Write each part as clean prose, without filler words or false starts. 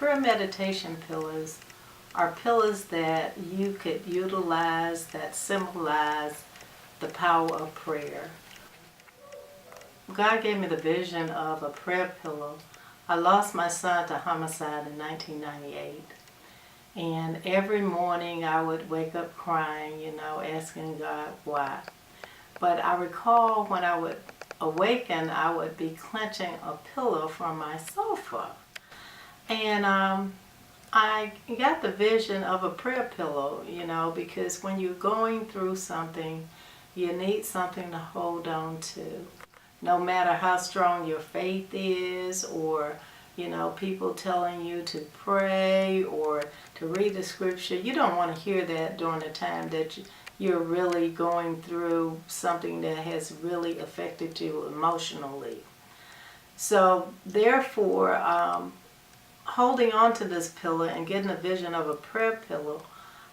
prayer meditation pillows are pillows that you could utilize that symbolize the power of prayer. God gave me the vision of a prayer pillow. I lost my son to homicide in 1998. And every morning I would wake up crying, asking God why. But I recall when I would awaken, I would be clenching a pillow from my sofa. And I got the vision of a prayer pillow, because when you're going through something, you need something to hold on to. No matter how strong your faith is, or people telling you to pray or to read the scripture, you don't want to hear that during the time that you're really going through something that has really affected you emotionally. So therefore, holding on to this pillow and getting a vision of a prayer pillow,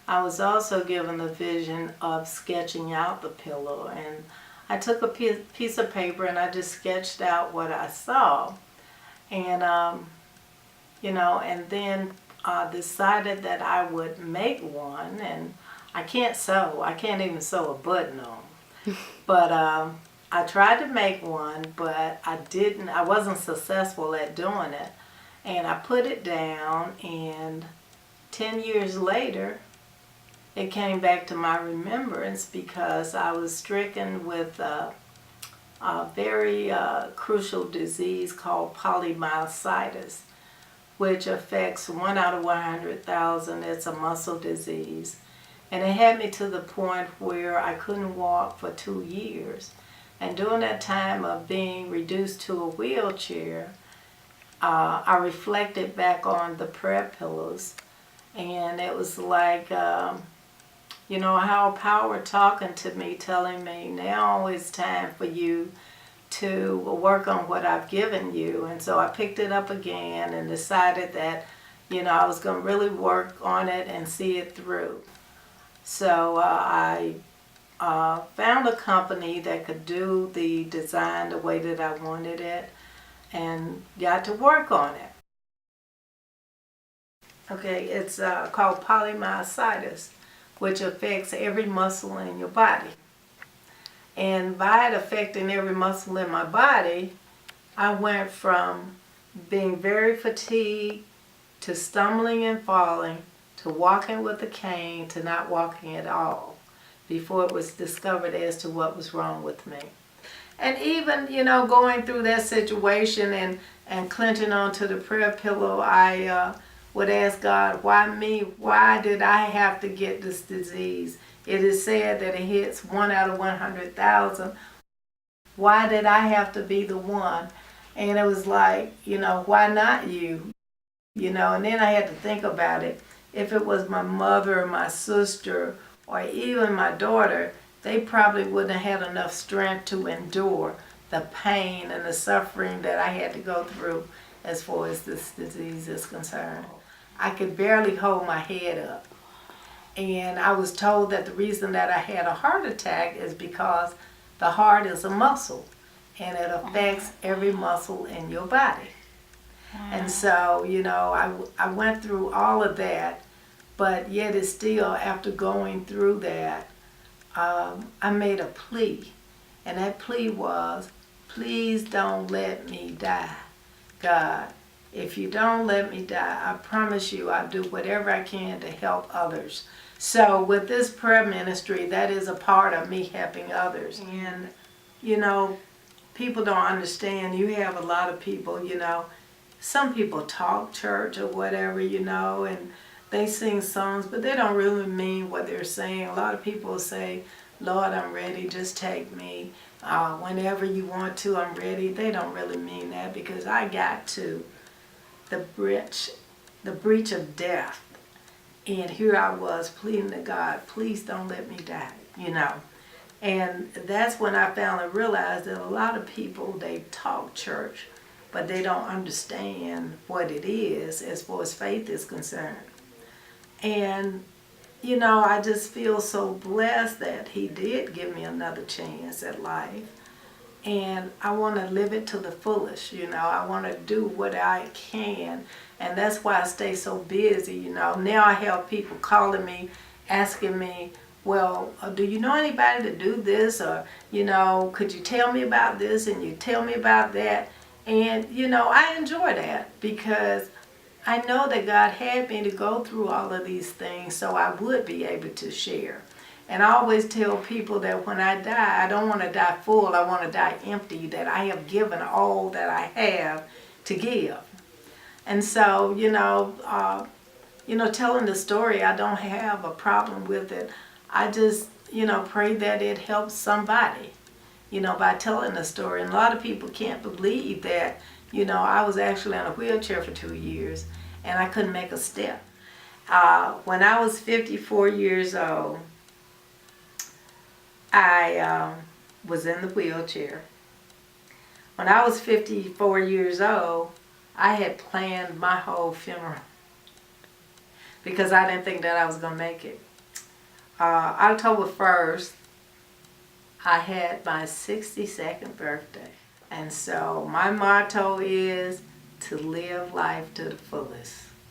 I was also given the vision of sketching out the pillow. And I took a piece of paper and I just sketched out what I saw. And, and then decided that I would make one. And I can't sew. I can't even sew a button on. But I tried to make one, but I wasn't successful at doing it. And I put it down, and 10 years later, it came back to my remembrance because I was stricken with a very crucial disease called polymyositis, which affects 1 out of 100,000. It's a muscle disease. And it had me to the point where I couldn't walk for 2 years. And during that time of being reduced to a wheelchair, I reflected back on the prayer pillows, and it was like, how power talking to me, telling me, now it's time for you to work on what I've given you. And so I picked it up again and decided that, I was going to really work on it and see it through. So I found a company that could do the design the way that I wanted it, and got to work on it. Okay, it's called polymyositis, which affects every muscle in your body. And by it affecting every muscle in my body, I went from being very fatigued to stumbling and falling to walking with a cane to not walking at all before it was discovered as to what was wrong with me. And even, going through that situation and clenching onto the prayer pillow, I would ask God, why me? Why did I have to get this disease? It is said that it hits 1 out of 100,000. Why did I have to be the one? And it was like, why not you? And then I had to think about it. If it was my mother or my sister or even my daughter, they probably wouldn't have had enough strength to endure the pain and the suffering that I had to go through as far as this disease is concerned. I could barely hold my head up. And I was told that the reason that I had a heart attack is because the heart is a muscle and it affects every muscle in your body. And so, I went through all of that, but yet it's still, after going through that, I made a plea, and that plea was, please don't let me die. God, if you don't let me die, I promise you I'll do whatever I can to help others. So with this prayer ministry, that is a part of me helping others. And, people don't understand. You have a lot of people, some people talk church or whatever, and they sing songs, but they don't really mean what they're saying. A lot of people say, Lord, I'm ready, just take me. Whenever you want to, I'm ready. They don't really mean that, because I got to the breach of death. And here I was pleading to God, please don't let me die, And that's when I finally realized that a lot of people, they talk church, but they don't understand what it is as far as faith is concerned. And, I just feel so blessed that He did give me another chance at life. and I want to live it to the fullest. I want to do what I can, and that's why I stay so busy. Now I have people calling me, asking me, well, do you know anybody to do this, or could you tell me about this, and you tell me about that. And I enjoy that, because I know that God had me to go through all of these things so I would be able to share. And I always tell people that when I die, I don't want to die full, I want to die empty, that I have given all that I have to give. And so, telling the story, I don't have a problem with it. I just, pray that it helps somebody, by telling the story. And a lot of people can't believe that, I was actually in a wheelchair for 2 years and I couldn't make a step. When I was 54 years old, I was in the wheelchair. When I was 54 years old, I had planned my whole funeral because I didn't think that I was going to make it. October 1st, I had my 62nd birthday. And so my motto is to live life to the fullest.